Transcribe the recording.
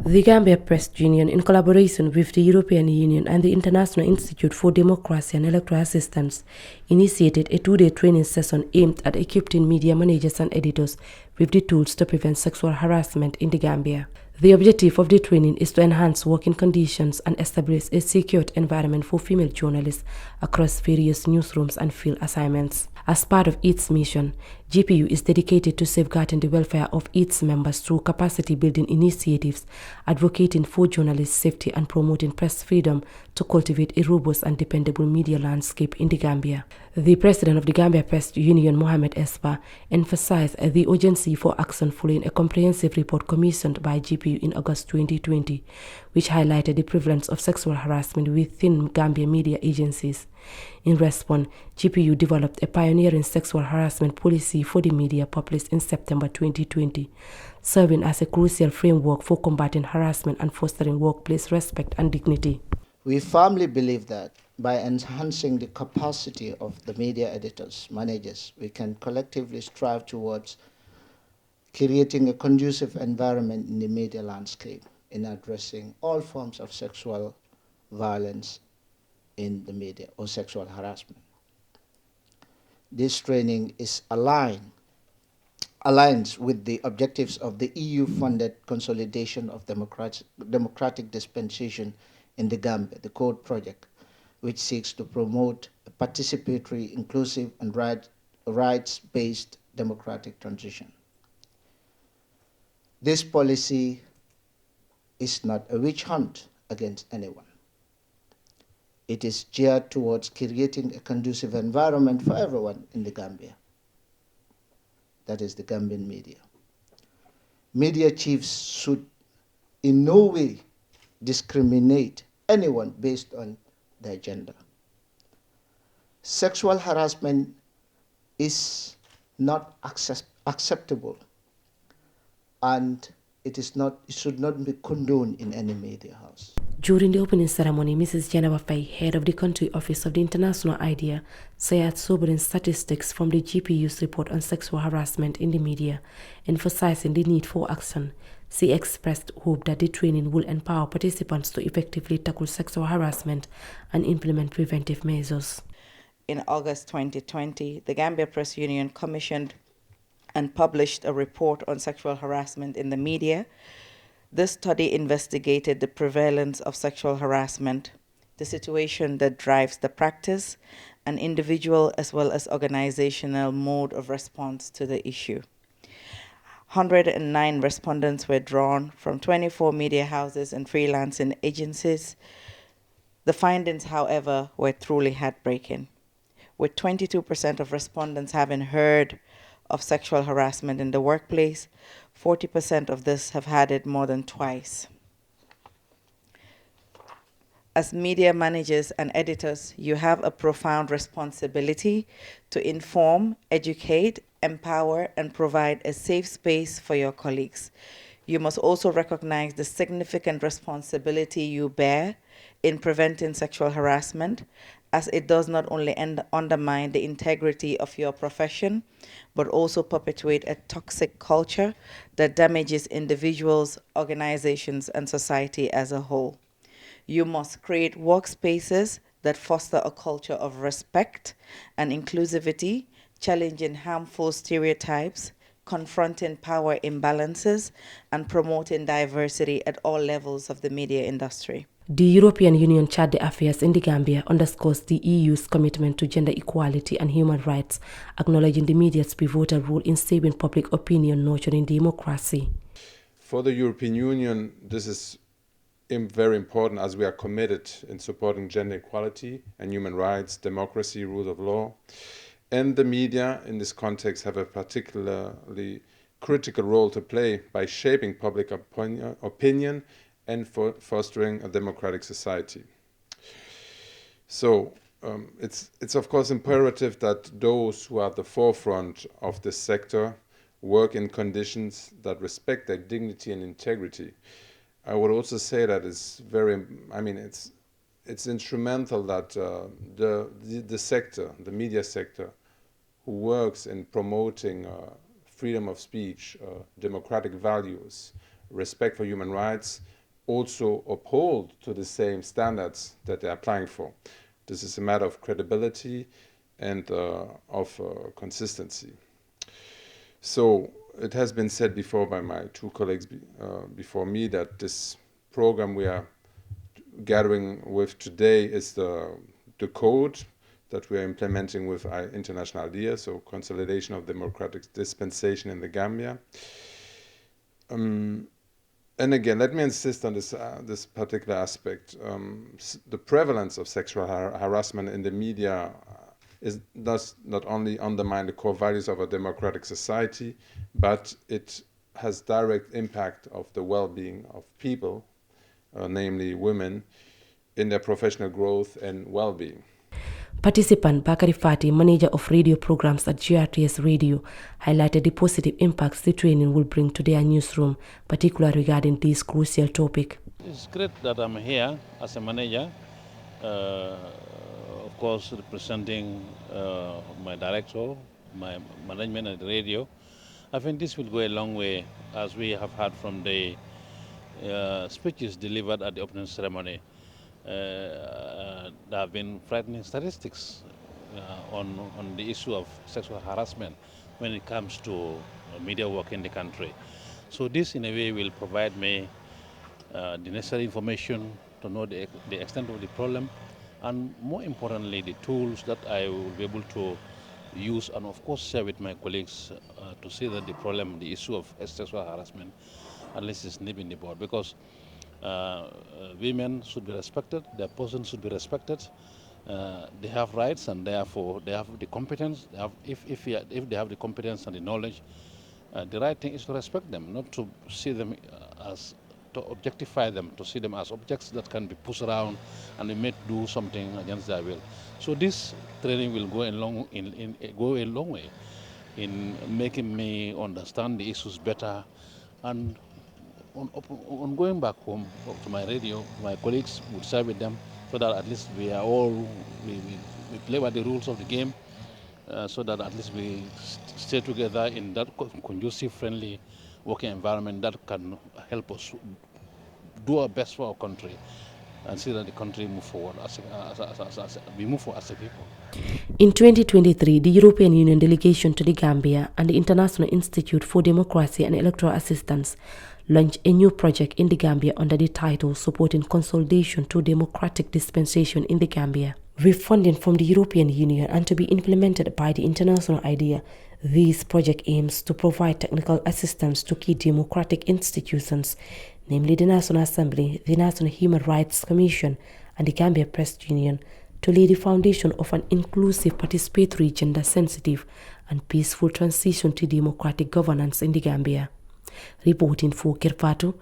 The Gambia Press Union, in collaboration with the European Union and the International Institute for Democracy and Electoral Assistance, initiated a two-day training session aimed at equipping media managers and editors with the tools to prevent sexual harassment in the Gambia. The objective of the training is to enhance working conditions and establish a secure environment for female journalists across various newsrooms and field assignments. As part of its mission, GPU is dedicated to safeguarding the welfare of its members through capacity-building initiatives, advocating for journalist safety and promoting press freedom to cultivate a robust and dependable media landscape in the Gambia. The president of the Gambia Press Union, Mohamed Espa, emphasized the urgency for action following a comprehensive report commissioned by GPU in August 2020, which highlighted the prevalence of sexual harassment within Gambia media agencies. In response, GPU developed a pioneering sexual harassment policy for the media published in September 2020, serving as a crucial framework for combating harassment and fostering workplace respect and dignity. We firmly believe that by enhancing the capacity of the media editors, managers, we can collectively strive towards creating a conducive environment in the media landscape in addressing all forms of sexual violence in the media or sexual harassment. This training is aligns with the objectives of the EU-funded consolidation of democratic dispensation in the Gambia, the CODE project, which seeks to promote a participatory, inclusive, and rights-based democratic transition. This policy is not a witch hunt against anyone. It is geared towards creating a conducive environment for everyone in the Gambia. That is the Gambian media. Media chiefs should in no way discriminate anyone based on their gender. Sexual harassment is not acceptable, and it should not be condoned in any media house. During the opening ceremony, Mrs. Jennifer Fay, head of the country office of the International IDEA, shared sobering statistics from the GPU's report on sexual harassment in the media, emphasizing the need for action. She expressed hope that the training will empower participants to effectively tackle sexual harassment and implement preventive measures. In August 2020, the Gambia Press Union commissioned and published a report on sexual harassment in the media. This study investigated the prevalence of sexual harassment, the situation that drives the practice, and individual as well as organizational mode of response to the issue. 109 respondents were drawn from 24 media houses and freelancing agencies. The findings, however, were truly heartbreaking, with 22% of respondents having heard of sexual harassment in the workplace. 40% of this have had it more than twice. As media managers and editors, you have a profound responsibility to inform, educate, empower, and provide a safe space for your colleagues. You must also recognize the significant responsibility you bear in preventing sexual harassment, as it does not only undermine the integrity of your profession, but also perpetuate a toxic culture that damages individuals, organizations, and society as a whole. You must create workspaces that foster a culture of respect and inclusivity, challenging harmful stereotypes, confronting power imbalances, and promoting diversity at all levels of the media industry. The European Union Charter Affairs in the Gambia underscores the EU's commitment to gender equality and human rights, acknowledging the media's pivotal role in shaping public opinion, nurturing democracy. For the European Union, this is very important, as we are committed in supporting gender equality and human rights, democracy, rule of law. And the media in this context have a particularly critical role to play by shaping public opinion and for fostering a democratic society. So it's of course imperative that those who are at the forefront of this sector work in conditions that respect their dignity and integrity. I would also say that it's instrumental that the sector, the media sector, who works in promoting freedom of speech, democratic values, respect for human rights, also uphold to the same standards that they're applying for. This is a matter of credibility and of consistency. So it has been said before by my two colleagues before me that this program we are gathering with today is the code that we are implementing with our international IDEA, so consolidation of democratic dispensation in the Gambia. And again, let me insist on this particular aspect. The prevalence of sexual harassment in the media does not only undermine the core values of a democratic society, but it has direct impact of the well-being of people, namely women, in their professional growth and well-being. Participant Bakari Fati, manager of radio programs at GRTS Radio, highlighted the positive impacts the training will bring to their newsroom, particularly regarding this crucial topic. It's great that I'm here as a manager, of course representing my director, my management at the radio. I think this will go a long way, as we have heard from the speeches delivered at the opening ceremony. There have been frightening statistics on the issue of sexual harassment when it comes to media work in the country. So this in a way will provide me the necessary information to know the extent of the problem, and more importantly the tools that I will be able to use and of course share with my colleagues to see that the issue of sexual harassment at least is nipped in the bud, because women should be respected, their persons should be respected, they have rights and therefore they have the competence. If they have the competence and the knowledge, the right thing is to respect them, not to see them to objectify them, to see them as objects that can be pushed around and be made to do something against their will. So this training will go a long way in making me understand the issues better, and on going back home to my radio, my colleagues would share with them, so that at least we play by the rules of the game, so that at least we stay together in that conducive, friendly working environment that can help us do our best for our country and see that the country move forward we move forward as a people. In 2023, the European Union delegation to the Gambia and the International Institute for Democracy and Electoral Assistance launched a new project in the Gambia under the title Supporting Consolidation to Democratic Dispensation in the Gambia. With funding from the European Union and to be implemented by the international IDEA, this project aims to provide technical assistance to key democratic institutions, namely the National Assembly, the National Human Rights Commission, and the Gambia Press Union, to lay the foundation of an inclusive, participatory, gender-sensitive, and peaceful transition to democratic governance in the Gambia. Reporting for Kirpatu,